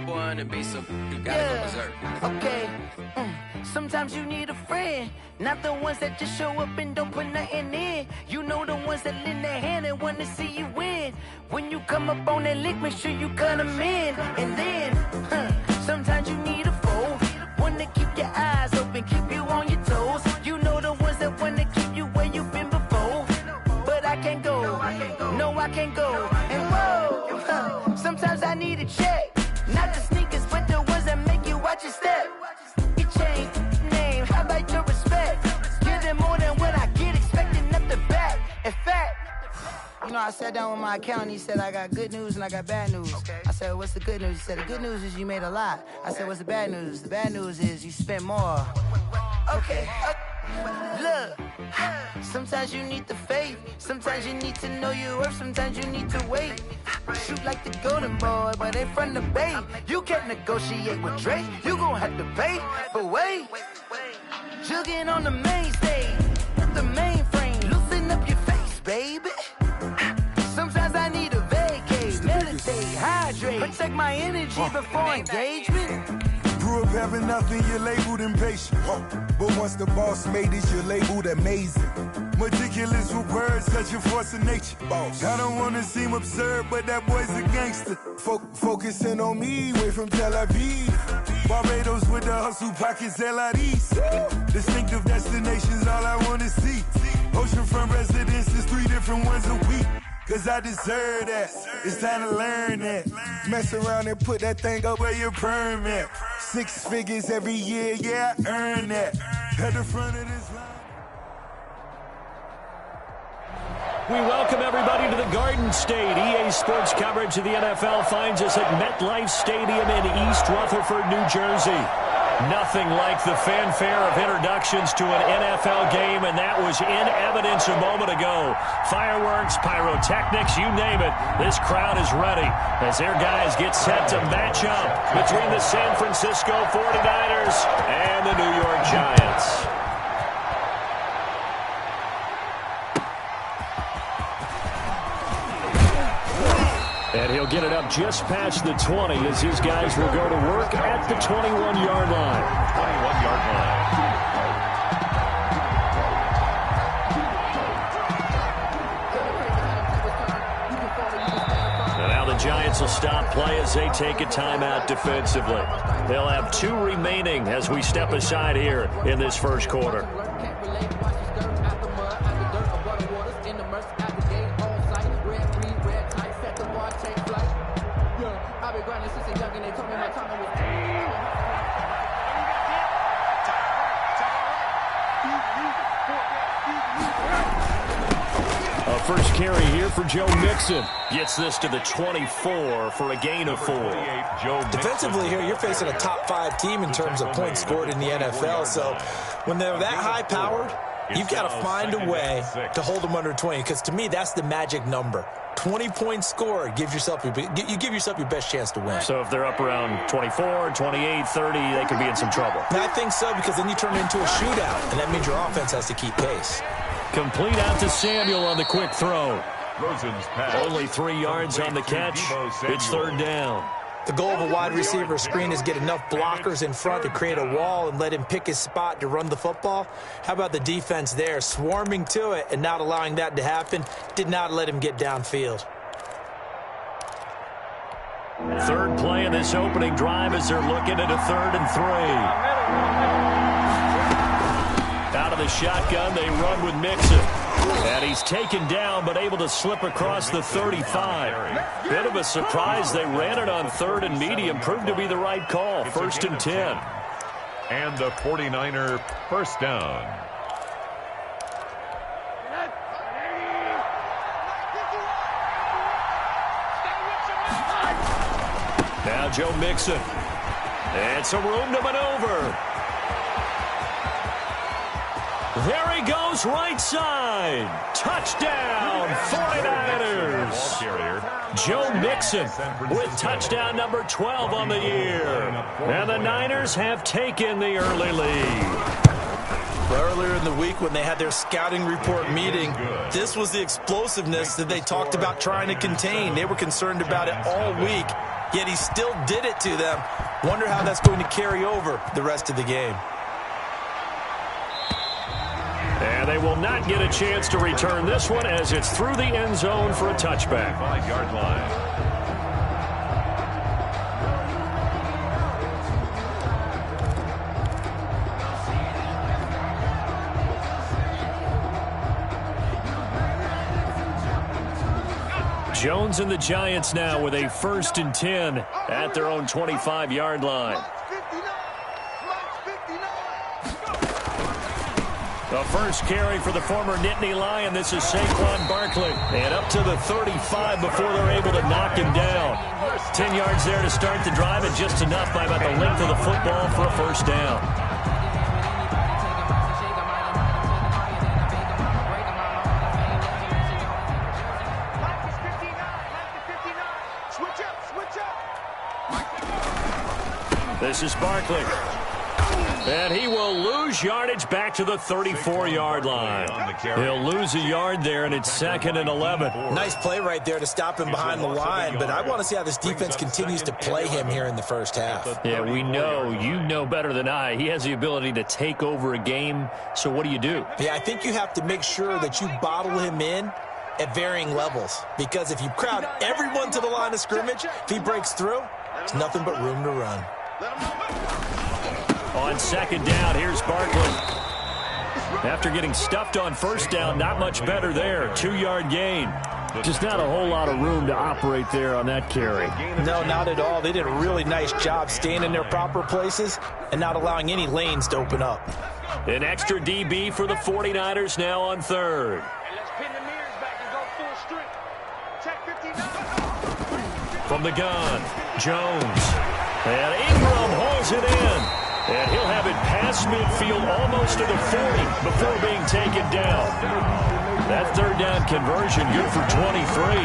boy on the beat, so you gotta go berserk. Okay. Sometimes you need a friend, not the ones that just show up and don't put nothing in. You know the ones that lend their hand and want to see you win. When you come up on that lick, make sure you cut them in. And then, sometimes you need a foe, one to keep your eyes open, keep you on your toes. You know the ones that want to keep you where you've been before. But I can't go, no I can't go. And whoa, sometimes I need a check, not the sneakers, but the ones that make you watch your step. Your chain, name, how about your respect? Give them more than what I get, expecting up the back. In fact, you know, I sat down with my accountant. He said, I got good news and I got bad news. Okay. I said, what's the good news? He said, the good news is you made a lot. I said, what's the bad news? The bad news is you spent more. Okay. Look, sometimes you need the faith. Sometimes you need to know your worth. Sometimes you need to wait. Shoot like the golden boy, but they from the bay. You can't negotiate with Drake. You gon' have to pay. But wait, jugging on the main stage, the mainframe, loosen up your face, baby. Sometimes I need a vacate, meditate, hydrate, protect my energy before engagement. Grew up having nothing, you're labeled impatient. But once the boss made it, you're labeled amazing. Meticulous with words, such a force of nature. I don't wanna seem absurd, but that boy's a gangster. Focusing on me, way from Tel Aviv. Barbados with the hustle pockets, LIDs. Distinctive destinations, all I wanna see. Oceanfront residences, 3 different ones a week. Cause I deserve that, it's time to learn that. Mess around and put that thing up where your permit. 6 figures every year, yeah, I earn that. At the front of this line. We welcome everybody to the Garden State. EA Sports coverage of the NFL finds us at MetLife Stadium in East Rutherford, New Jersey. Nothing like the fanfare of introductions to an NFL game, and that was in evidence a moment ago. Fireworks, pyrotechnics, you name it. This crowd is ready as their guys get set to match up between the San Francisco 49ers and the New York Giants. And he'll get it up just past the 20 as his guys will go to work at the 21-yard line. 21-yard line. And now the Giants will stop play as they take a timeout defensively. They'll have 2 remaining as we step aside here in this first quarter. First carry here for Joe Mixon. Gets this to the 24 for a gain of 4. Defensively here, you're facing a top 5 team in terms of points scored in the NFL. So when they're that high-powered, you've got to find a way to hold them under 20. Because to me, that's the magic number. 20 points scored, you give yourself your best chance to win. So if they're up around 24, 28, 30, they could be in some trouble. I think so, because then you turn it into a shootout, and that means your offense has to keep pace. Complete out to Samuel on the quick throw. Only 3 yards on the catch. It's 3rd down. The goal of a wide receiver screen is get enough blockers in front to create a wall and let him pick his spot to run the football. How about the defense there, swarming to it and not allowing that to happen? Did not let him get downfield. 3rd play in this opening drive as they're looking at a 3rd and 3. Out of the shotgun, they run with Mixon. And he's taken down, but able to slip across the 35. Bit of a surprise. They ran it on 3rd and medium. Proved to be the right call. 1st and 10. And the 49er first down. Now Joe Mixon. And some room to maneuver. There he goes, right side. Touchdown, 49ers. Joe Mixon with touchdown number 12 on the year. And the Niners have taken the early lead. Earlier in the week when they had their scouting report meeting, this was the explosiveness that they talked about trying to contain. They were concerned about it all week. yet he still did it to them. Wonder how that's going to carry over the rest of the game. And they will not get a chance to return this one as it's through the end zone for a touchback. 5-yard line. Jones and the Giants now with a 1st and 10 at their own 25-yard line. The first carry for the former Nittany Lion. This is Saquon Barkley. And up to the 35 before they're able to knock him down. 10 yards there to start the drive, and just enough by about the length of the football for a first down. This is Barkley. And he will lose yardage back to the 34-yard line. He'll lose a yard there, and it's 2nd and 11. Nice play right there to stop him behind the line, but I want to see how this defense continues to play him here in the first half. Yeah, we know. You know better than I. He has the ability to take over a game, so what do you do? Yeah, I think you have to make sure that you bottle him in at varying levels, because if you crowd everyone to the line of scrimmage, if he breaks through, there's nothing but room to run. On 2nd down, here's Barkley. After getting stuffed on 1st down, not much better there. 2-yard gain. Just not a whole lot of room to operate there on that carry. No, not at all. They did a really nice job staying in their proper places and not allowing any lanes to open up. An extra DB for the 49ers now on 3rd. From the gun, Jones. And Ingram hauls it in. And he'll have it past midfield almost to the 40 before being taken down. That 3rd down conversion good for 23.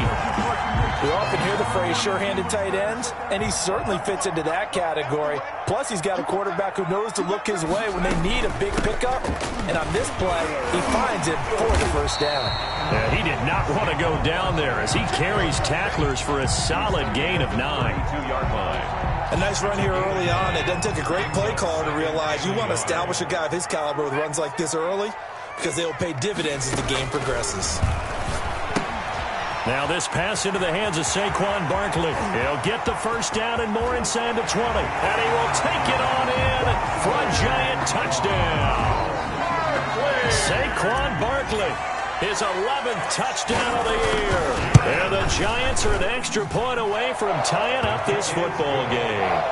We often hear the phrase sure-handed tight ends, and he certainly fits into that category. Plus, he's got a quarterback who knows to look his way when they need a big pickup. And on this play, he finds it for the 1st down. Yeah, he did not want to go down there as he carries tacklers for a solid gain of 9. 2-yard line. A nice run here early on. It doesn't take a great play caller to realize you want to establish a guy of his caliber with runs like this early, because they will pay dividends as the game progresses. Now this pass into the hands of Saquon Barkley. He'll get the 1st down and more inside the 20. And he will take it on in for a Giant touchdown. Saquon Barkley, his 11th touchdown of the year. And the Giants are an extra point away from tying up this football game.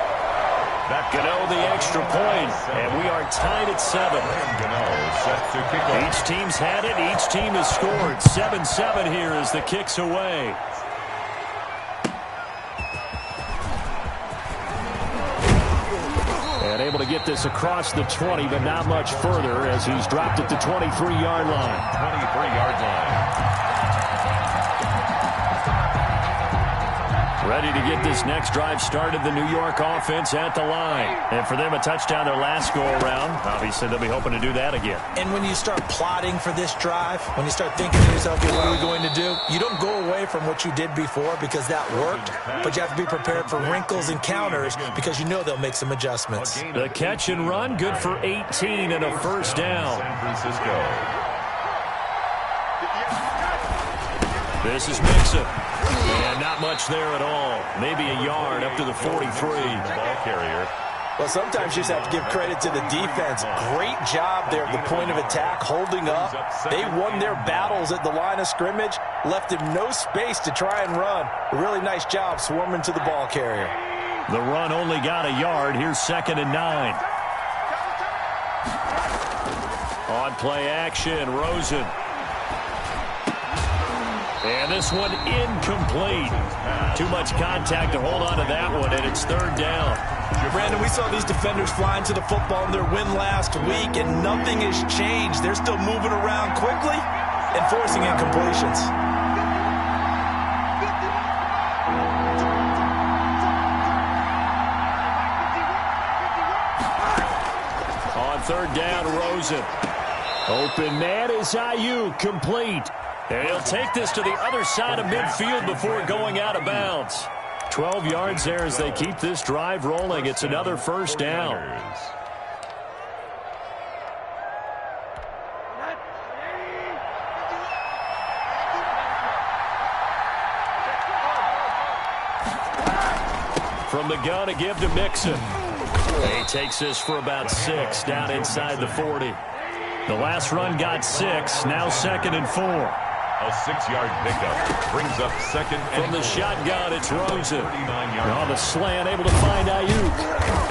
Gano the extra point, and we are tied at 7. Each team's had it. Each team has scored. 7-7 here as the kick's away. And able to get this across the 20, but not much further as he's dropped at the 23-yard line. 23-yard line. Ready to get this next drive started, the New York offense at the line. And for them, a touchdown their last go-around. Obviously, they'll be hoping to do that again. And when you start plotting for this drive, when you start thinking to yourself, okay, what are we going to do? You don't go away from what you did before because that worked, but you have to be prepared for wrinkles and counters because you know they'll make some adjustments. The catch and run, good for 18 and a 1st down. San Francisco. This is Mixon. And not much there at all. Maybe a yard up to the 43. Ball carrier. Well, sometimes you just have to give credit to the defense. Great job there at the point of attack, holding up. They won their battles at the line of scrimmage, left him no space to try and run. A really nice job swarming to the ball carrier. The run only got a yard. Here's 2nd and 9. On play action, Rosen. And this one incomplete. Too much contact to hold on to that one, and it's 3rd down. Brandon, we saw these defenders flying to the football in their win last week, and nothing has changed. They're still moving around quickly and forcing incompletions. On 3rd down, Rosen. Open man is Ayuk, complete. And he'll take this to the other side of midfield before going out of bounds. 12 yards there as they keep this drive rolling. It's another first down. From the gun to give to Mixon. He takes this for about 6 down inside the 40. The last run got 6. Now 2nd and 4. A 6-yard pickup brings up 2nd and From the 4. shotgun, it's Rosen. On the slant, able to find Ayuk.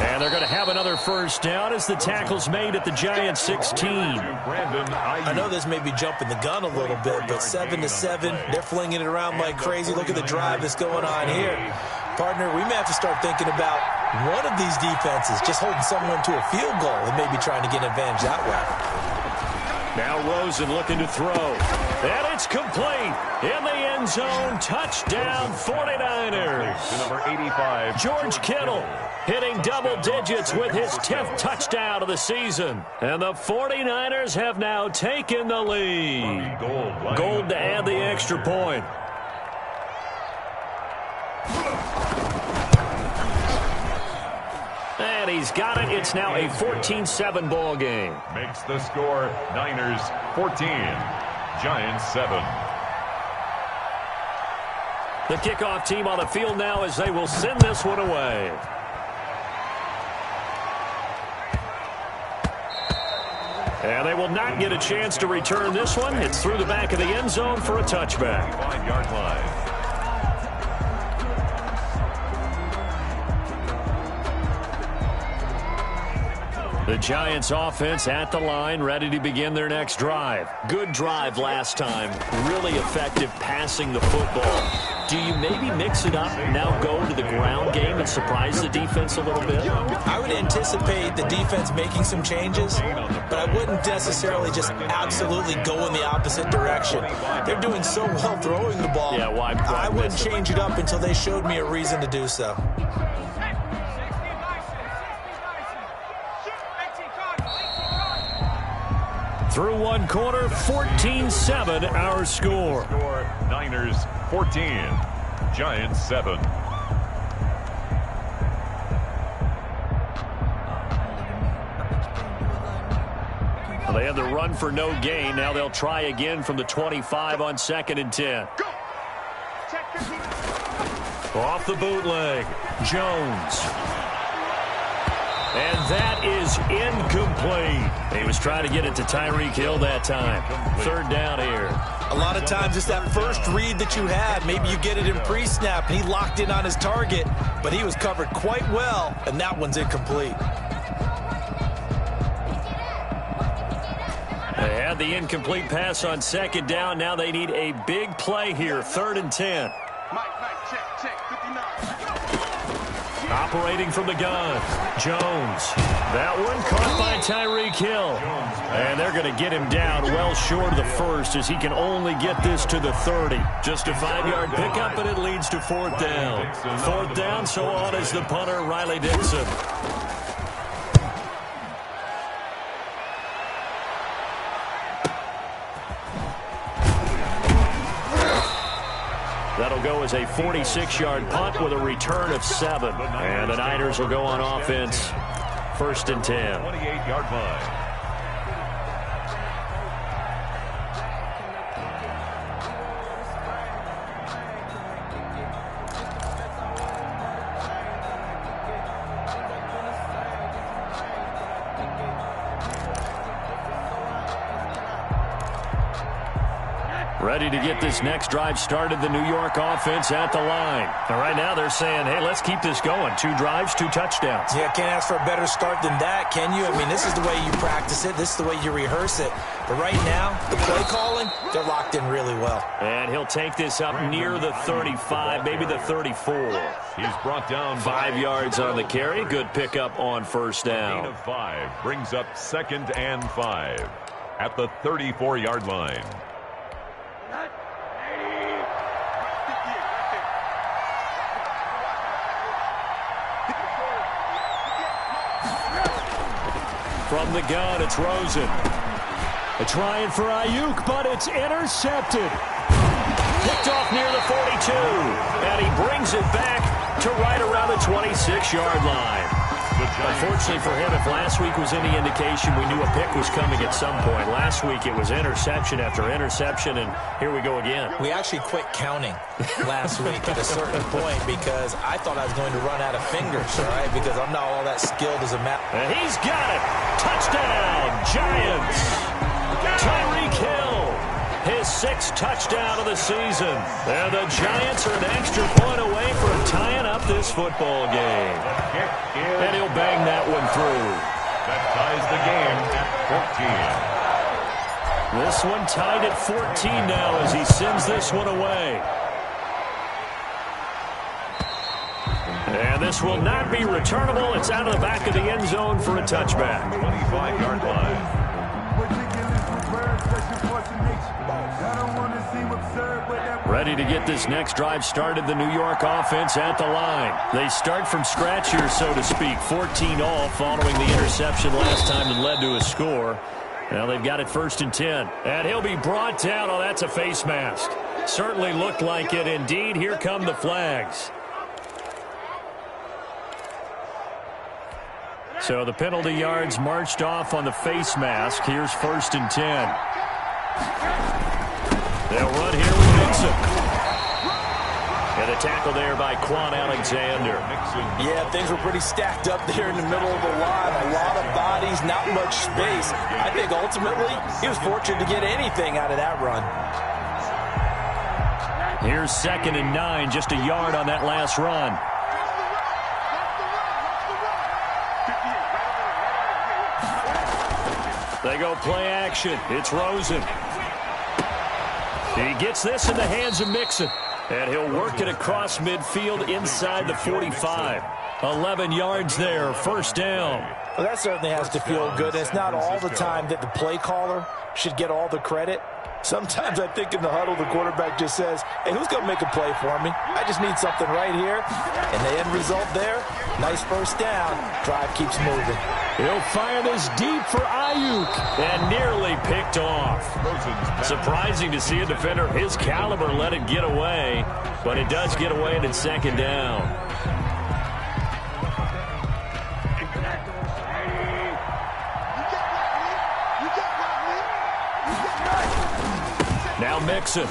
And they're going to have another first down as the tackle's made at the Giants 16. I know this may be jumping the gun a little bit, but 7-7, they're flinging it around like crazy. Look at the drive that's going on here. Partner, we may have to start thinking about one of these defenses just holding someone to a field goal and maybe trying to get an advantage that way. Now Rosen looking to throw. And it's complete. In the end zone. Touchdown 49ers. Number 85. George Kittle hitting double digits with his 10th touchdown of the season. And the 49ers have now taken the lead. Gold to add the extra point. And he's got it. It's now a 14-7 ball game. Makes the score Niners 14, Giants 7. The kickoff team on the field now as they will send this one away. And they will not get a chance to return this one. It's through the back of the end zone for a touchback. 5-yard line. The Giants offense at the line, ready to begin their next drive. Good drive last time. Really effective passing the football. Do you maybe mix it up, now go to the ground game and surprise the defense a little bit? I would anticipate the defense making some changes, but I wouldn't necessarily just absolutely go in the opposite direction. They're doing so well throwing the ball. Yeah, why I wouldn't change it up until they showed me a reason to do so. Through one quarter, 14-7 our score. Niners 14, Giants 7. Well, they had the run for no gain. Now they'll try again from the 25 on 2nd and 10. Off the bootleg, Jones. And that is incomplete. He was trying to get it to Tyreek Hill that time. 3rd down here. A lot of times it's that first read that you had. Maybe you get it in pre-snap, and he locked in on his target, but he was covered quite well, and that one's incomplete. They had the incomplete pass on 2nd down. Now they need a big play here. 3rd and 10. Operating from the gun, Jones. That one caught by Tyreek Hill. And they're going to get him down well short of the first as he can only get this to the 30. Just a 5-yard pickup, and it leads to 4th down. 4th down, so on is the punter, Riley Dixon. That'll go as a 46-yard punt with a return of 7. And the Niners will go on offense. 1st and 10. 28-yard line. Ready to get this next drive started, the New York offense at the line. And right now they're saying, hey, let's keep this going. 2 drives, 2 touchdowns. Yeah, can't ask for a better start than that, can you? I mean, this is the way you practice it. This is the way you rehearse it. But right now, the play calling, they're locked in really well. And he'll take this up near the 35, maybe the 34. He's brought down 5 yards on the carry. Good pickup on 1st down. Gain of 5 brings up 2nd and 5 at the 34-yard line. From the gun, it's Rosen. Trying for Ayuk, but it's intercepted. Picked off near the 42. And he brings it back to right around the 26-yard line. Unfortunately for him, if last week was any indication, we knew a pick was coming at some point. Last week it was interception after interception, and here we go again. We actually quit counting last week at a certain point because I thought I was going to run out of fingers, all right, because I'm not all that skilled as a man. And he's got it. Touchdown, Giants. Tyreek Hill, his 6th touchdown of the season. And the Giants are an extra point away from tying up this football game. And he'll bang that one through. That ties the game at 14. This one tied at 14 now as he sends this one away. And this will not be returnable. It's out of the back of the end zone for a touchback. 25-yard line. Ready to get this next drive started, the New York offense at the line. They start from scratch here, so to speak. 14 all following the interception last time that led to a score. Now they've got it 1st and 10. And he'll be brought down. Oh, that's a face mask. Certainly looked like it. Indeed, here come the flags. So the penalty yards marched off on the face mask. Here's 1st and 10. They'll run here with Mixon. And a tackle there by Quan Alexander. Yeah, things were pretty stacked up there in the middle of the line. A lot of bodies, not much space. I think ultimately he was fortunate to get anything out of that run. Here's 2nd and 9, just a yard on that last run. They go play action. It's Rosen. He gets this in the hands of Mixon. And he'll work it across midfield inside the 45. 11 yards there, 1st down. Well, that certainly has to feel good. It's not all the time that the play caller should get all the credit. Sometimes I think in the huddle, the quarterback just says, hey, who's going to make a play for me? I just need something right here. And the end result there, nice 1st down. Drive keeps moving. He'll fire this deep for Ayuk. And nearly picked off. Surprising to see a defender of his caliber let it get away. But it does get away and it's 2nd down. Now Mixon.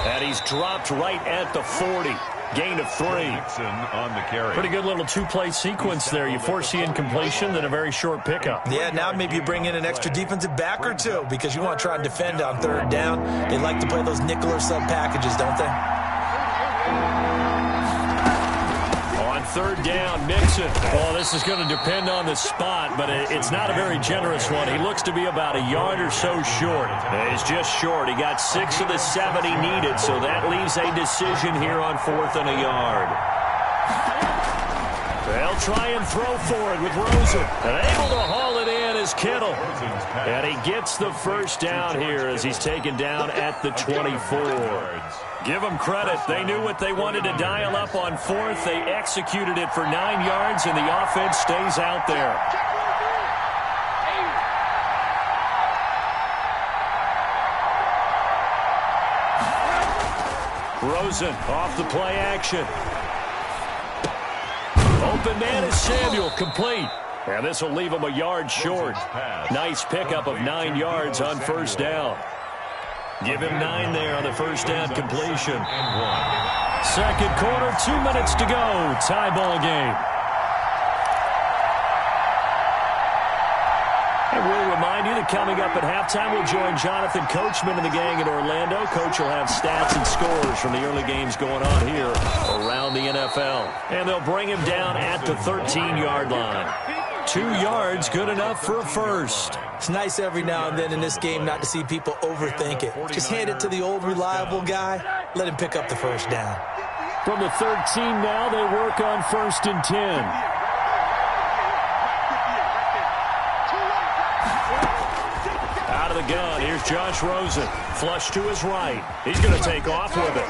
And he's dropped right at the 40. Gain of 3. Mixon on the carry. Pretty good little 2-play sequence there. You force the incompletion, then a very short pickup. Yeah, now maybe you bring in an extra defensive back or two because you want to try and defend on 3rd down. They like to play those nickel or sub packages, don't they? On 3rd down, Mixon. Oh, this is going to depend on the spot, but it's not a very generous one. He looks to be about a yard or so short. He's just short. He got 6 of the 7 he needed, so that leaves a decision here on 4th and a yard. They'll try and throw for it with Rosen. And able to haul it in is Kittle. And he gets the 1st down here as he's taken down at the 24. Give them credit. They knew what they wanted to dial up on 4th. They executed it for 9 yards, and the offense stays out there. Rosen off the play action. Open man is Samuel, complete. And this will leave him a yard short. Nice pickup of 9 yards on 1st down. Give him 9 there on the 1st down completion. 2nd quarter, 2 minutes to go. Tie ball game. And we'll remind you that coming up at halftime, we'll join Jonathan Coachman and the gang in Orlando. Coach will have stats and scores from the early games going on here around the NFL. And they'll bring him down at the 13-yard line. 2 yards, good enough for a first. It's nice every now and then in this game not to see people overthink it. Just hand it to the old reliable guy. Let him pick up the 1st down. From the 13 now, they work on 1st and 10. Out of the gun, here's Josh Rosen. Flush to his right. He's going to take off with it.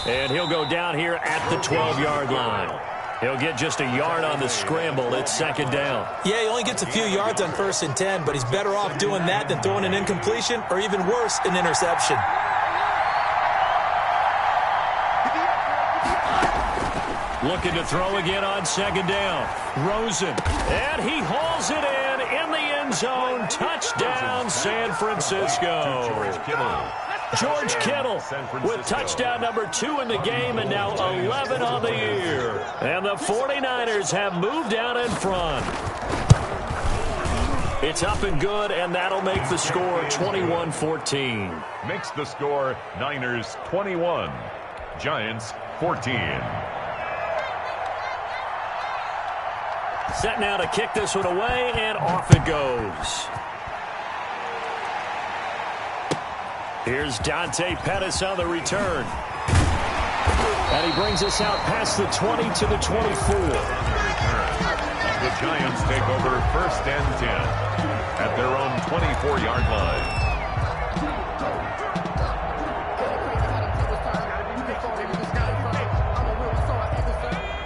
And he'll go down here at the 12-yard line. He'll get just a yard on the scramble. It's 2nd down. Yeah, he only gets a few yards on 1st and 10, but he's better off doing that than throwing an incompletion or even worse, an interception. Looking to throw again on second down. Rosen. And he hauls it in the end zone. Touchdown, San Francisco. George Kittle with touchdown number 2 in the game and now 11 on the year. And the 49ers have moved out in front. It's up and good, and that'll make the score 21-14. Makes the score Niners 21, Giants 14. Set now to kick this one away, and off it goes. Here's Dante Pettis on the return. And he brings us out past the 20 to the 24. The Giants take over 1st and 10 at their own 24-yard line.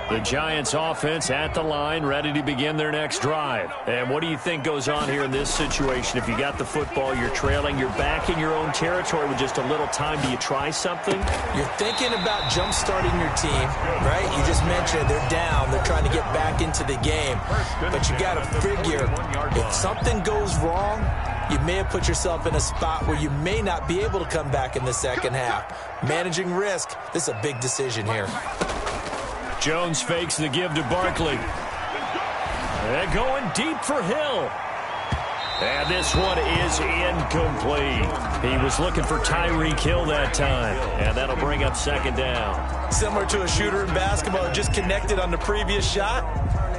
The Giants offense at the line, ready to begin their next drive. And what do you think goes on here in this situation? If you got the football, you're trailing, you're back in your own territory with just a little time. Do you try something? You're thinking about jump-starting your team, right? You just mentioned they're down. They're trying to get back into the game. But you got to figure, if something goes wrong, you may have put yourself in a spot where you may not be able to come back in the second half. Managing risk, this is a big decision here. Jones fakes the give to Barkley. And going deep for Hill. And this one is incomplete. He was looking for Tyreek Hill that time. And that'll bring up second down. Similar to a shooter in basketball, just connected on the previous shot.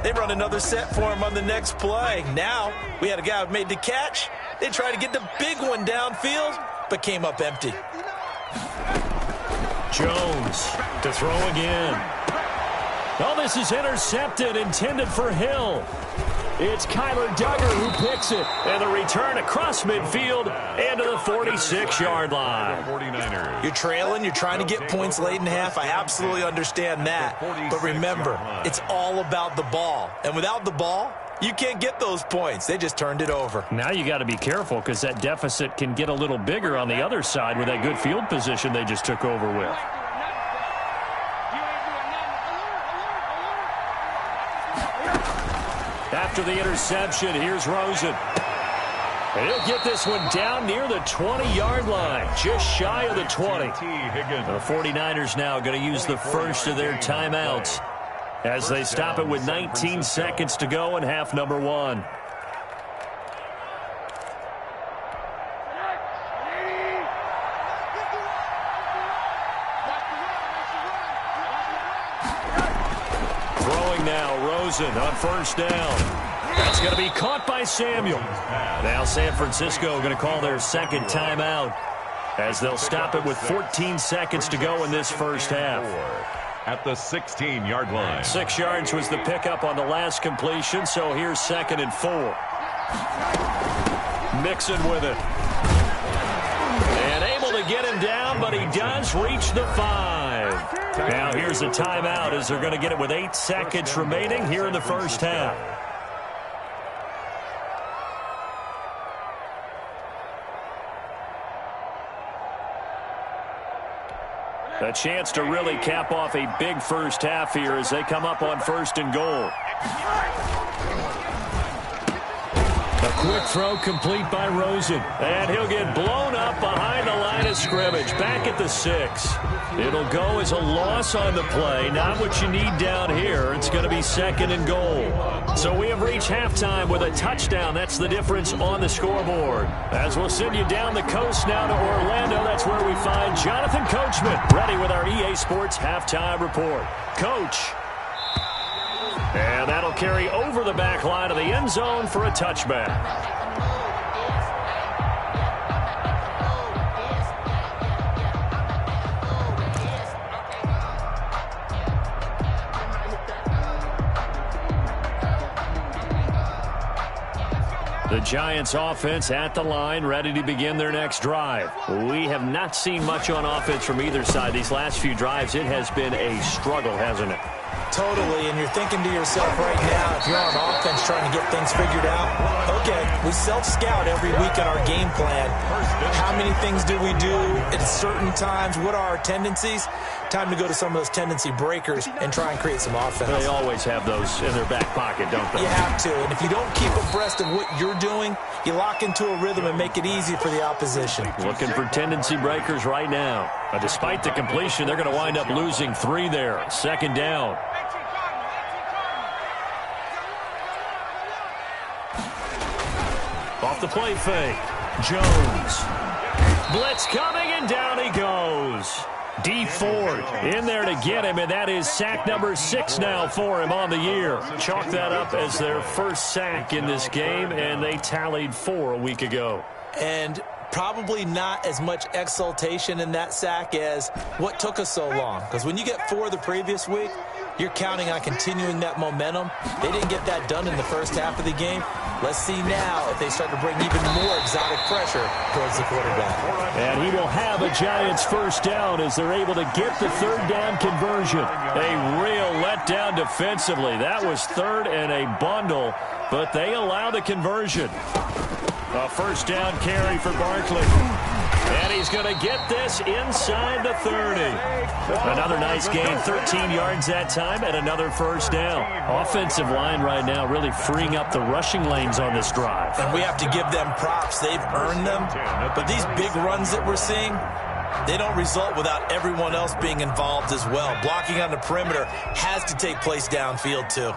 They run another set for him on the next play. Now, we had a guy who made the catch. They tried to get the big one downfield, but came up empty. Jones to throw again. Oh, this is intercepted, intended for Hill. It's Kyler Duggar who picks it. And the return across midfield and to the 46-yard line. 49ers. You're trailing. You're trying to get points late in half. I absolutely understand that. But remember, it's all about the ball. And without the ball, you can't get those points. They just turned it over. Now you got to be careful because that deficit can get a little bigger on the other side with that good field position they just took over with. After the interception, here's Rosen. And he'll get this one down near the 20-yard line, just shy of the 20. The 49ers now going to use the first of their timeouts as they stop it with 19 seconds to go in half number 1. Throwing now, Rosen on first down. That's going to be caught by Samuel. Now San Francisco going to call their second timeout as they'll stop it with 14 seconds to go in this first half. At the 16-yard line. 6 yards was the pickup on the last completion, so here's 2nd and 4. Mixon with it. And able to get him down, but he does reach the 5. Now here's a timeout as they're going to get it with 8 seconds remaining here in the first half. A chance to really cap off a big first half here as they come up on 1st and goal. A quick throw complete by Rosen. And he'll get blown up behind the line of scrimmage. Back at the 6. It'll go as a loss on the play. Not what you need down here. It's going to be 2nd and goal. So we have reached halftime with a touchdown. That's the difference on the scoreboard. As we'll send you down the coast now to Orlando, that's where we find Jonathan Coachman ready with our EA Sports halftime report. Coach. And that'll carry over the back line of the end zone for a touchback. The Giants offense at the line, ready to begin their next drive. We have not seen much on offense from either side. These last few drives, it has been a struggle, hasn't it? Totally, and you're thinking to yourself right now, if you're on offense trying to get things figured out, okay, we self-scout every week in our game plan. How many things do we do at certain times? What are our tendencies? Time to go to some of those tendency breakers and try and create some offense. They always have those in their back pocket, don't they? You have to, and if you don't keep abreast of what you're doing, you lock into a rhythm and make it easy for the opposition. Looking for tendency breakers right now. But despite the completion, they're going to wind up losing 3 there. Second down. Off the play fake. Jones. Blitz coming, and down he goes. D Ford in there to get him, and that is sack number 6 now for him on the year. Chalk that up as their first sack in this game, and they tallied 4 a week ago. And probably not as much exultation in that sack as what took us so long. Because when you get 4 the previous week, you're counting on continuing that momentum. They didn't get that done in the first half of the game. Let's see now if they start to bring even more exotic pressure towards the quarterback. And he will have a Giants first down as they're able to get the 3rd down conversion. A real letdown defensively. That was 3rd and a bundle, but they allow the conversion. A first down carry for Barkley. And he's going to get this inside the 30. Another nice gain, 13 yards that time, and another first down. Offensive line right now really freeing up the rushing lanes on this drive. And we have to give them props. They've earned them. But these big runs that we're seeing, they don't result without everyone else being involved as well. Blocking on the perimeter has to take place downfield too.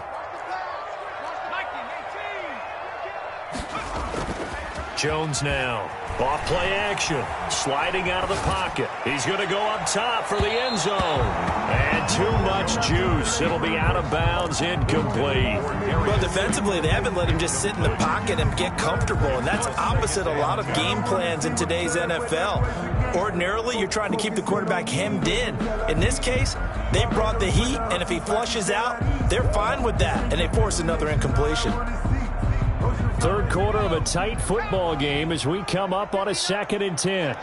Jones now. Off play action. Sliding out of the pocket. He's going to go up top for the end zone. And too much juice. It'll be out of bounds, incomplete. Well, defensively, they haven't let him just sit in the pocket and get comfortable. And that's opposite a lot of game plans in today's NFL. Ordinarily, you're trying to keep the quarterback hemmed in. In this case, they brought the heat, and if he flushes out, they're fine with that. And they force another incompletion. 3rd quarter of a tight football game as we come up on a 2nd and 10.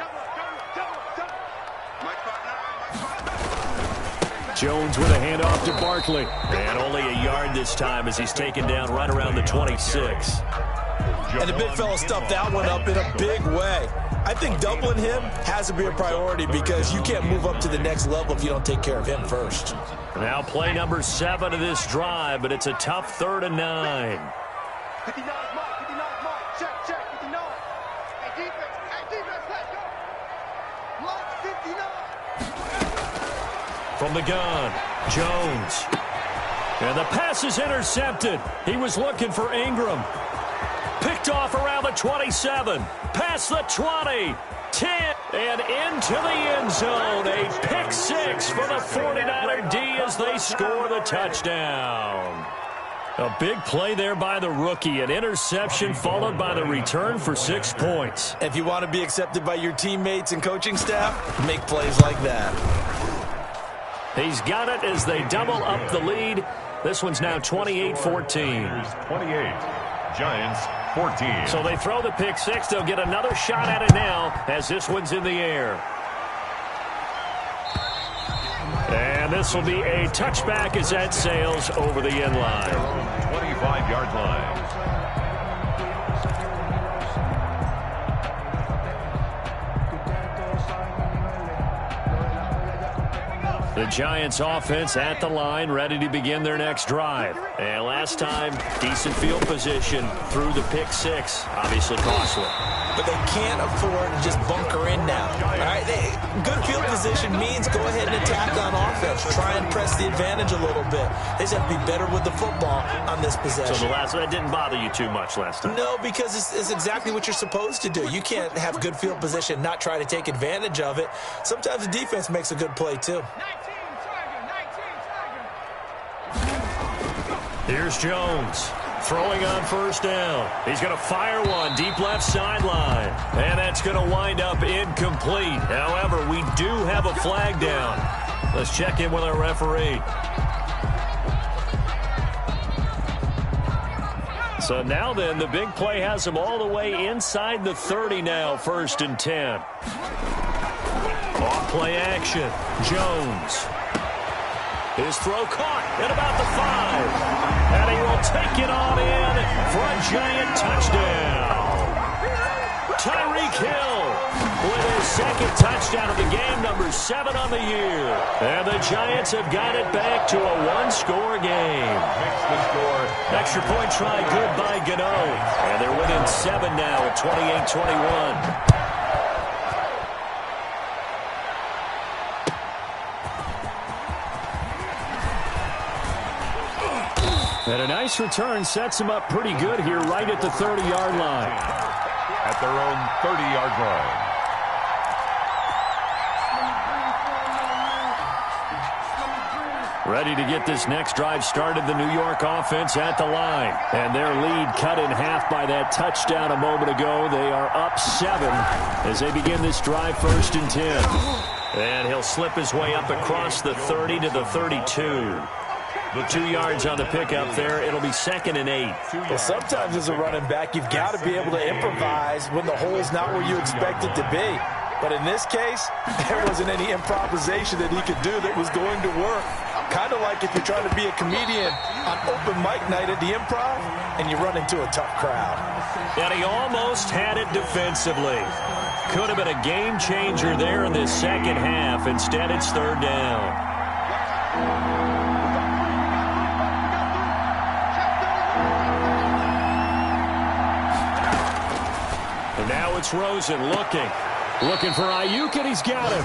Jones with a handoff to Barkley. And only a yard this time as he's taken down right around the 26. And the big fella stuffed that one up in a big way. I think doubling him has to be a priority because you can't move up to the next level if you don't take care of him first. Now play number 7 of this drive, but it's a tough 3rd and 9. 59 mark, check, 59. Hey, defense, let's go. Block 59. From the gun, Jones. And the pass is intercepted. He was looking for Ingram. Picked off around the 27. Past the 20. 10. And into the end zone. A pick 6 for the 49er D as they score the touchdown. A big play there by the rookie. An interception followed by the return for 6 points. If you want to be accepted by your teammates and coaching staff, make plays like that. He's got it as they double up the lead. This one's now 28-14. 28. Giants 14. So they throw the pick 6. They'll get another shot at it now as this one's in the air. And this will be a touchback as that sails over the end line. 25-yard line. The Giants offense at the line, ready to begin their next drive. And last time, decent field position through the pick 6. Obviously costly. But they can't afford to just bunker in now. All right, good field position means go ahead and attack on offense. Try and press the advantage a little bit. They just have to be better with the football on this possession. So that didn't bother you too much last time? No, because it's exactly what you're supposed to do. You can't have good field position, not try to take advantage of it. Sometimes the defense makes a good play, too. Here's Jones. Throwing on first down. He's going to fire one deep left sideline. And that's going to wind up incomplete. However, we do have a flag down. Let's check in with our referee. So now then, the big play has him all the way inside the 30 now, 1st and 10. Off play action. Jones. His throw caught at about the 5. And he will take it on in for a Giant touchdown. Tyreek Hill with his second touchdown of the game, number 7 on the year. And the Giants have got it back to a one-score game. Makes the score. Extra point try good by Gano. And they're within 7 now at 28-21. And a nice return sets him up pretty good here right at the 30-yard line. At their own 30-yard line. Ready to get this next drive started, the New York offense at the line. And their lead cut in half by that touchdown a moment ago. They are up 7 as they begin this drive, 1st and 10. And he'll slip his way up across the 30 to the 32. The 2 yards on the pickup there. It'll be 2nd and 8. Well, sometimes as a running back, you've got to be able to improvise when the hole's not where you expect it to be. But in this case, there wasn't any improvisation that he could do that was going to work. Kind of like if you're trying to be a comedian on open mic night at the Improv and you run into a tough crowd. And he almost had it defensively. Could have been a game changer there in this second half. Instead, it's 3rd down. And now it's Rosen looking for Ayuk, and he's got him.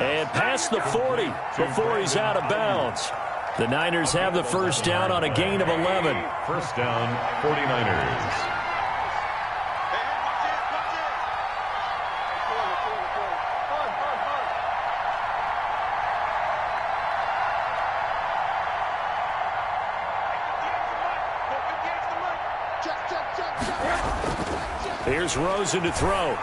And past the 40 before he's out of bounds. The Niners have the 1st down on a gain of 11. 1st down, 49ers. Here's Rosen to throw.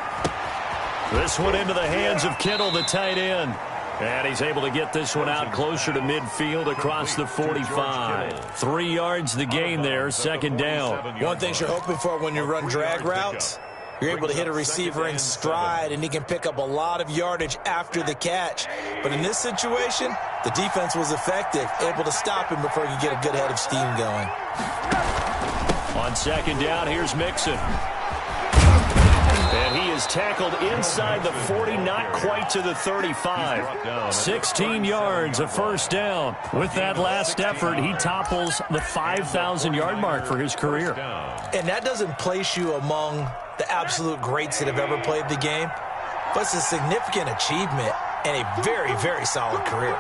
This one into the hands of Kittle, the tight end. And he's able to get this one out closer to midfield across the 45. 3 yards the gain there, 2nd down. One thing you're hoping for when you run drag routes, you're able to hit a receiver in stride, and he can pick up a lot of yardage after the catch. But in this situation, the defense was effective, able to stop him before he could get a good head of steam going. On 2nd down, here's Mixon. And he is tackled inside the 40, not quite to the 35. 16 yards, a 1st down. With that last effort, he topples the 5,000-yard mark for his career. And that doesn't place you among the absolute greats that have ever played the game, but it's a significant achievement and a very, very solid career.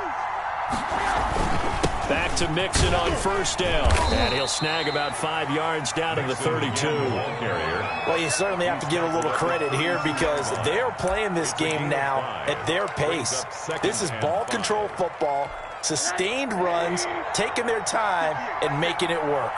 Back to Mixon on 1st down. And he'll snag about 5 yards down to the 32. Well, you certainly have to give a little credit here because they're playing this game now at their pace. This is ball control football, sustained runs, taking their time, and making it work.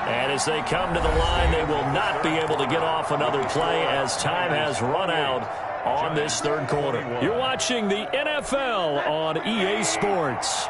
And as they come to the line, they will not be able to get off another play as time has run out on this 3rd quarter. You're watching the NFL on EA Sports.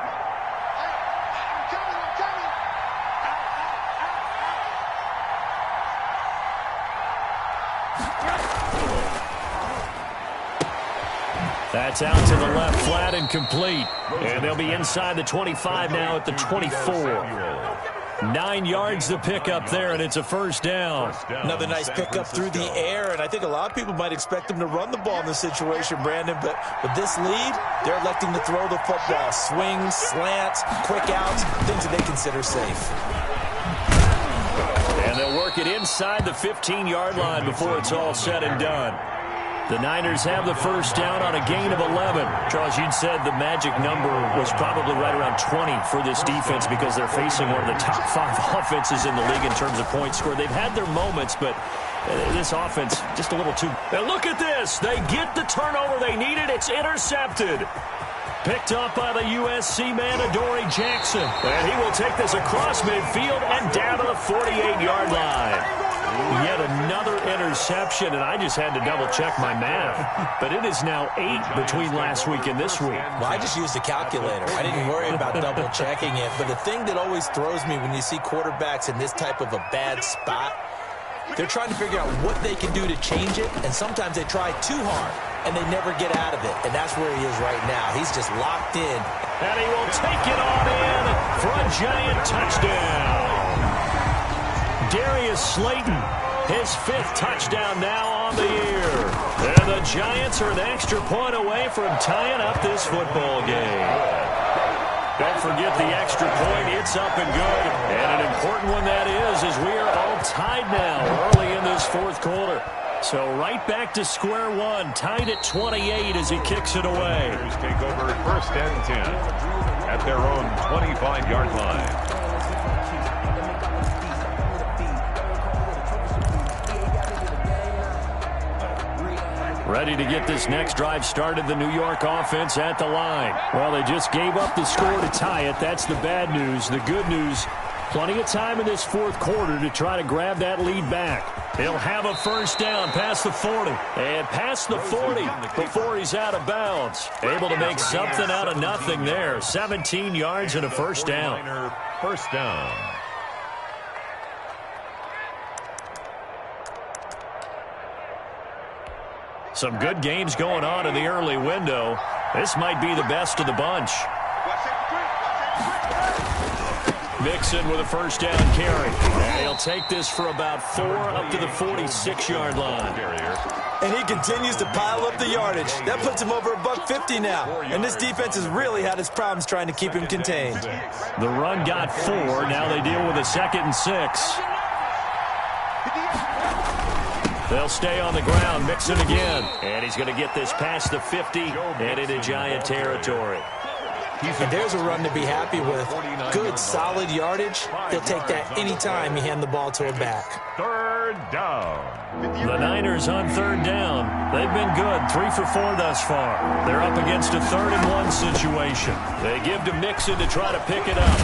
That's out to the left, flat and complete. And they'll be inside the 25 now at the 24. 9 yards to pick up there, and it's a 1st down. Another nice pickup through the air, and I think a lot of people might expect them to run the ball in this situation, Brandon, but with this lead, they're electing to throw the football. Swings, slants, quick outs, things that they consider safe. And they'll work it inside the 15-yard line before it's all said and done. The Niners have the 1st down on a gain of 11. Charles, you'd said the magic number was probably right around 20 for this defense because they're facing one of the top 5 offenses in the league in terms of points scored. They've had their moments, but this offense just a little too... And look at this. They get the turnover they needed. It's intercepted. Picked up by the USC man, Adoree Jackson. And he will take this across midfield and down to the 48-yard line. Yet another interception, and I just had to double-check my math. But it is now 8 between last week and this week. Well, I just used a calculator. I didn't worry about double-checking it. But the thing that always throws me when you see quarterbacks in this type of a bad spot They're trying to figure out what they can do to change it, and sometimes they try too hard, and they never get out of it, and that's where he is right now. He's just locked in. And he will take it on in for a Giant touchdown. Darius Slayton, his 5th touchdown now on the year. And the Giants are an extra point away from tying up this football game. Don't forget the extra point. It's up and good. And an important one that is, as we are all tied now early in this 4th quarter. So right back to square one, tied at 28 as he kicks it away. Take over 1st and 10 at their own 25-yard line. Ready to get this next drive started, the New York offense at the line. Well, they just gave up the score to tie it. That's the bad news. The good news, plenty of time in this 4th quarter to try to grab that lead back. He'll have a 1st down past the 40. And past the 40 before he's out of bounds. Able to make something out of nothing there. 17 yards and a 1st down. 1st down. Some good games going on in the early window. This might be the best of the bunch. Mixon with a 1st down carry. And he'll take this for about 4 up to the 46-yard line. And he continues to pile up the yardage. That puts him over $150 now. And this defense has really had its problems trying to keep him contained. The run got 4. Now they deal with a 2nd and 6. They'll stay on the ground. Mixon again. And he's going to get this past the 50 and into Giant territory. And there's a run to be happy with. Good, solid yardage. He'll take that anytime you hand the ball to a back. 3rd down. The Niners on 3rd down. They've been good. 3 for 4 thus far. They're up against a 3rd and 1 situation. They give to Mixon to try to pick it up.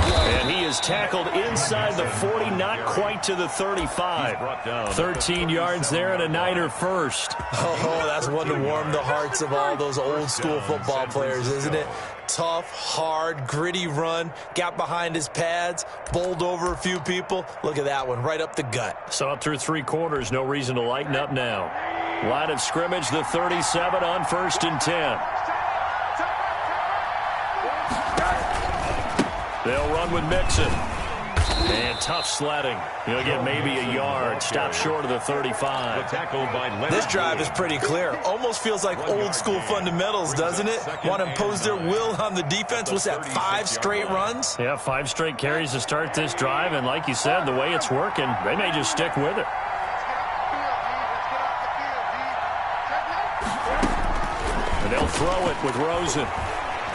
And he is tackled inside the 40, not quite to the 35. 13 yards there and a Niner 1st. Oh, that's one to warm the hearts of all those old-school football players, isn't it? Tough, hard, gritty run. Got behind his pads, bowled over a few people. Look at that one, right up the gut. So up through 3 quarters, no reason to lighten up now. Line of scrimmage, the 37 on 1st and 10. They'll run with Mixon. And tough sledding. He'll get maybe a yard. Stop short of the 35. This drive is pretty clear. Almost feels like old-school fundamentals, doesn't it? Want to impose their will on the defense? What's that, 5 straight runs? Yeah, 5 straight carries to start this drive. And like you said, the way it's working, they may just stick with it. And they'll throw it with Rosen.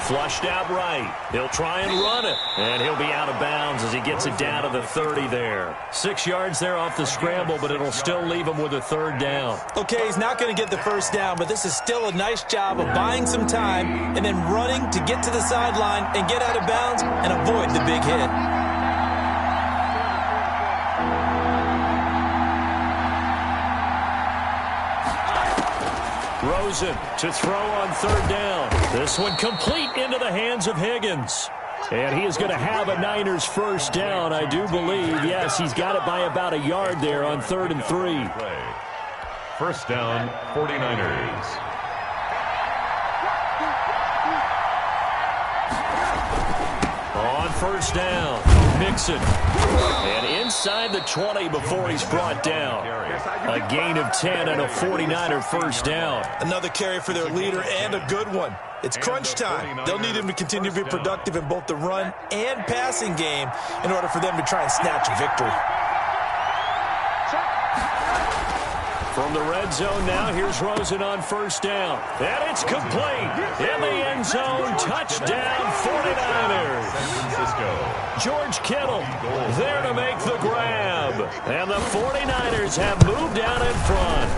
Flushed out right. He'll try and run it. And he'll be out of bounds as he gets it down to the 30 there. 6 yards there off the scramble, but it'll still leave him with a 3rd down. Okay, he's not going to get the 1st down, but this is still a nice job of buying some time and then running to get to the sideline and get out of bounds and avoid the big hit. Rosen to throw on 3rd down. This one complete into the hands of Higgins. And he is going to have a Niners 1st down, I do believe. Yes, he's got it by about a yard there on 3rd and 3. 1st down, 49ers. On 1st down, Mixon. And inside the 20 before he's brought down. A gain of 10 and a 49er 1st down. Another carry for their leader and a good one. It's crunch time. They'll need him to continue to be productive in both the run and passing game in order for them to try and snatch a victory. From the red zone now, here's Rosen on 1st down. And it's complete. In the end zone, touchdown 49ers. George Kittle there to make the grab. And the 49ers have moved out in front.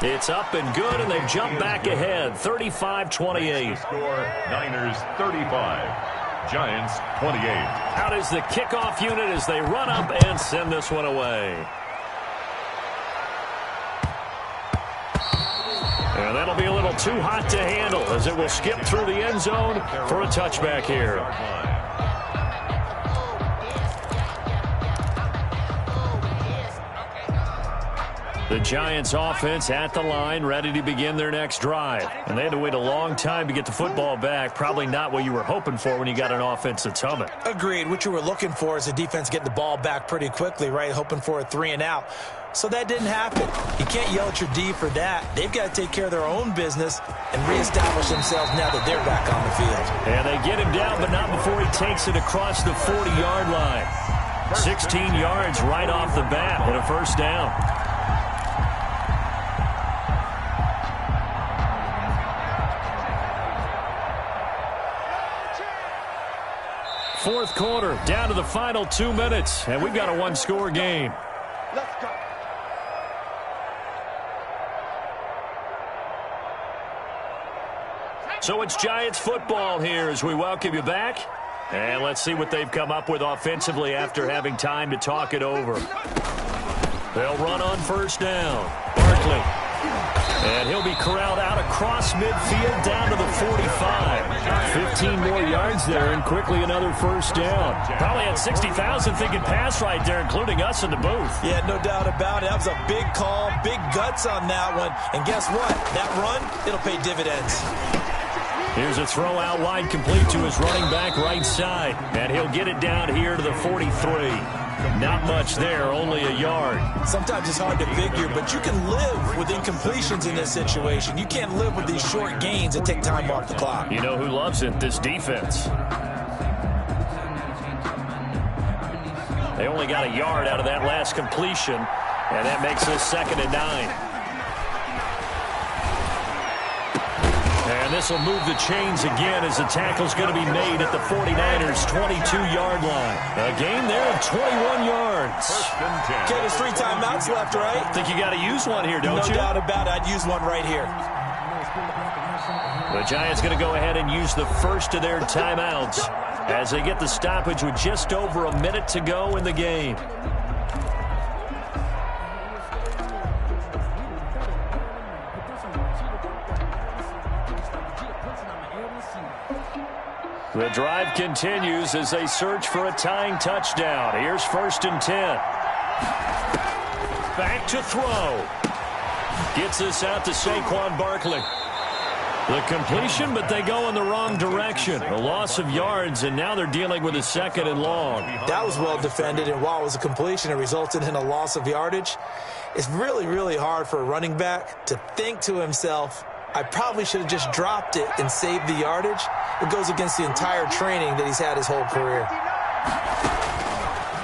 It's up and good, and they jump back ahead, 35-28. Score, Niners 35, Giants 28. Out is the kickoff unit as they run up and send this one away. And that'll be a little too hot to handle as it will skip through the end zone for a touchback here. The Giants offense at the line, ready to begin their next drive. And they had to wait a long time to get the football back. Probably not what you were hoping for when you got an offense that's humming. Agreed. What you were looking for is the defense getting the ball back pretty quickly, right? Hoping for a 3 and out. So that didn't happen. You can't yell at your D for that. They've got to take care of their own business and reestablish themselves now that they're back on the field. And they get him down, but not before he takes it across the 40-yard line. 16 yards right off the bat and a first down. Fourth quarter, down to the final 2 minutes, and we've got a one-score game. Let's go. So it's Giants football here as we welcome you back. And let's see what they've come up with offensively after having time to talk it over. They'll run on first down. Barkley. And he'll be corralled out across midfield down to the 45. 15 more yards there and quickly another first down. Probably had 60,000 thinking pass right there, including us in the booth. Yeah, no doubt about it. That was a big call, big guts on that one. And guess what? That run, it'll pay dividends. Here's a throw out wide complete to his running back right side. And he'll get it down here to the 43. Not much there, only a yard. Sometimes it's hard to figure, but you can live with incompletions in this situation. You can't live with these short gains that take time off the clock. You know who loves it? This defense. They only got a yard out of that last completion, and that makes this 2nd and 9. And this will move the chains again as the tackle's going to be made at the 49ers' 22-yard line. A gain there of 21 yards. Okay, there's 3 timeouts left, right? Think you got to use one here, don't you? No doubt about it. I'd use one right here. The Giants going to go ahead and use the first of their timeouts as they get the stoppage with just over a minute to go in the game. The drive continues as they search for a tying touchdown. Here's 1st and 10. Back to throw. Gets this out to Saquon Barkley. The completion, but they go in the wrong direction. A loss of yards, and now they're dealing with a 2nd and long. That was well defended, and while it was a completion, it resulted in a loss of yardage. It's really, really hard for a running back to think to himself, I probably should have just dropped it and saved the yardage. It goes against the entire training that he's had his whole career.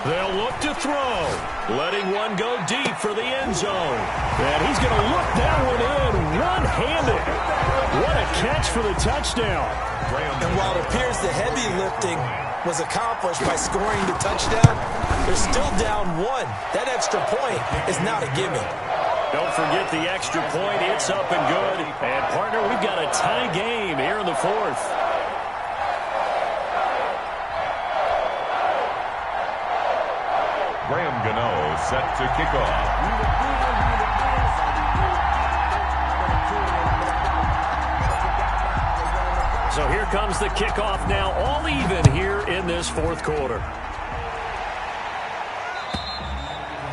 They'll look to throw, letting one go deep for the end zone. And he's going to look that one in one-handed. What a catch for the touchdown. And while it appears the heavy lifting was accomplished by scoring the touchdown, they're still down 1. That extra point is not a gimme. Don't forget the extra point. It's up and good. And, partner, we've got a tie game here in the 4th. Graham Gano set to kick off. So here comes the kickoff now, all even here in this 4th quarter.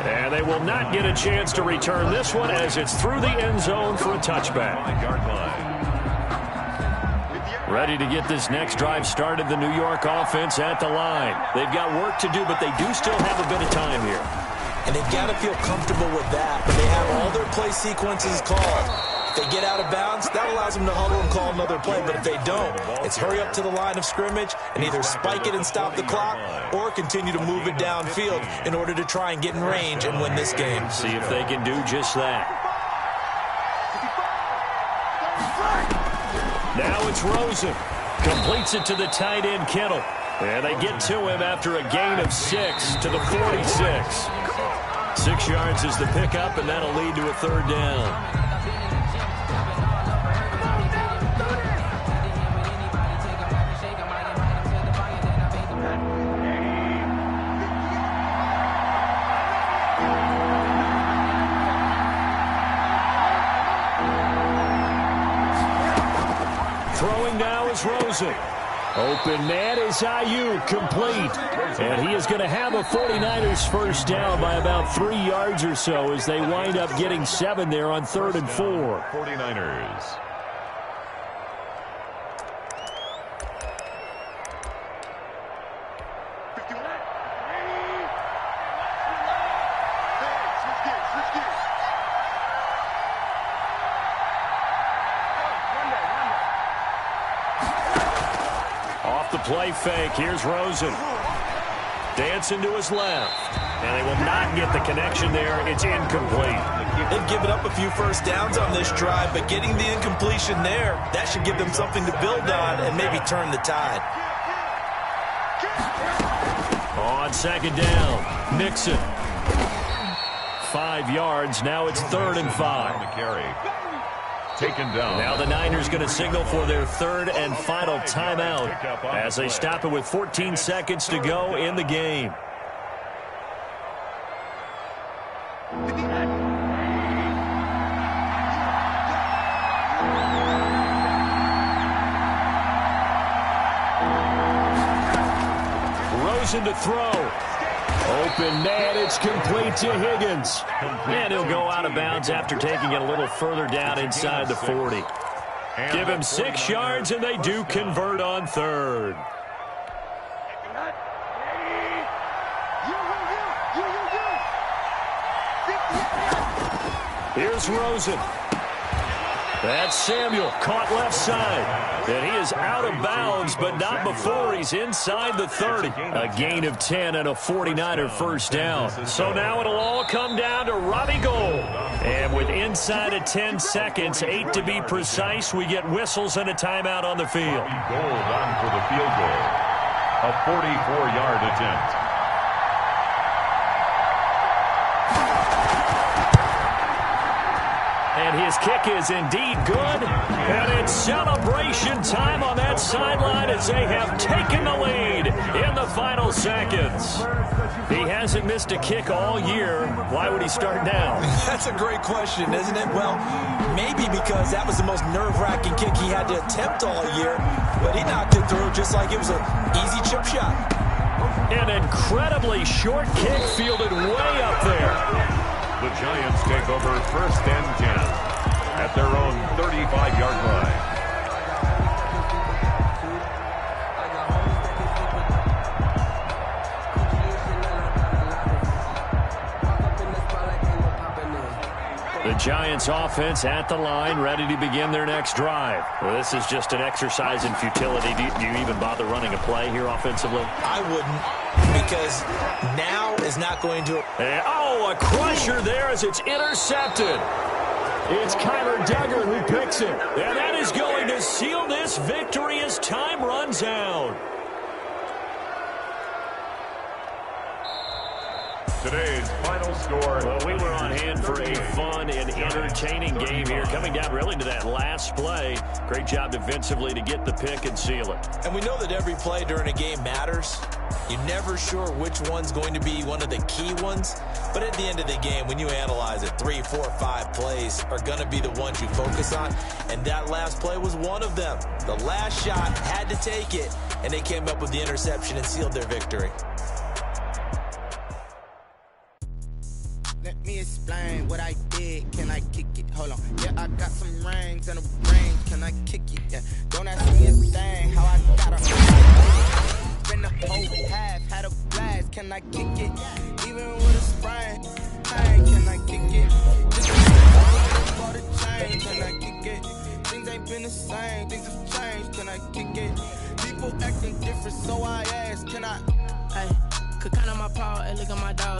And they will not get a chance to return this one as it's through the end zone for a touchback. Ready to get this next drive started, the New York offense at the line. They've got work to do, but they do still have a bit of time here. And they've got to feel comfortable with that. But they have all their play sequences called. If they get out of bounds, that allows them to huddle and call another play. But if they don't, it's hurry up to the line of scrimmage and either spike it and stop the clock or continue to move it downfield in order to try and get in range and win this game. See if they can do just that. Now it's Rosen. Completes it to the tight end, Kittle. And they get to him after a gain of 6 to the 46. 6 yards is the pickup, and that'll lead to a 3rd down. Throwing now is Rosen. Open man is Ayuk, complete. And he is going to have a 49ers first down by about 3 yards or so as they wind up getting 7 there on 3rd and 4. 49ers. Off the play fake, here's Rosen. Dancing to his left. And they will not get the connection there. It's incomplete. They've given up a few first downs on this drive, but getting the incompletion there, that should give them something to build on and maybe turn the tide. On 2nd down, Mixon. 5 yards, now it's 3rd and 5. Carry. Taken down. Now the Niners going to signal for their 3rd and final timeout as they stop it with 14 seconds to go in the game. Rosen to throw. Open man, it's complete to Higgins. And he'll go out of bounds after taking it a little further down inside the 40. Give him 6 yards, and they do convert on 3rd. Here's Rosen. That's Samuel, caught left side. And he is out of bounds, but not before he's inside the 30. A gain of 10 and a 49er first down. So now it'll all come down to Robbie Gould. And with inside of 10 seconds, 8 to be precise, we get whistles and a timeout on the field. Gould on for the field goal. A 44-yard attempt. And his kick is indeed good. And it's celebration time on that sideline as they have taken the lead in the final seconds. He hasn't missed a kick all year. Why would he start now? That's a great question, isn't it? Well, maybe because that was the most nerve-wracking kick he had to attempt all year. But he knocked it through just like it was an easy chip shot. An incredibly short kick fielded way up there. The Giants take over 1st and 10 at their own 35-yard line. The Giants offense at the line, ready to begin their next drive. Well, this is just an exercise in futility. Do you even bother running a play here offensively? I wouldn't, because now is not going to... Oh, a crusher there as it's intercepted. It's Kyler Duggar who picks it. And that is going to seal this victory as time runs out. Today's final score. Well, we were on hand for a fun and entertaining game here, coming down really to that last play. Great job defensively to get the pick and seal it. And we know that every play during a game matters. You're never sure which one's going to be one of the key ones. But at the end of the game, when you analyze it, 3, 4, 5 plays are going to be the ones you focus on. And that last play was one of them. The last shot had to take it, and they came up with the interception and sealed their victory. Let me explain what I did. Can I kick it? Hold on. Yeah, I got some rings and a ring. Can I kick it? Yeah. Don't ask me a thing. How I got a spin the whole half. Had a blast. Can I kick it? Even with a sprain. Hey, can I kick it? Just for the change. Can I kick it? Things ain't been the same. Things have changed. Can I kick it? People acting different, so I ask. Can I? Hey, could count on my power and look at my dogs.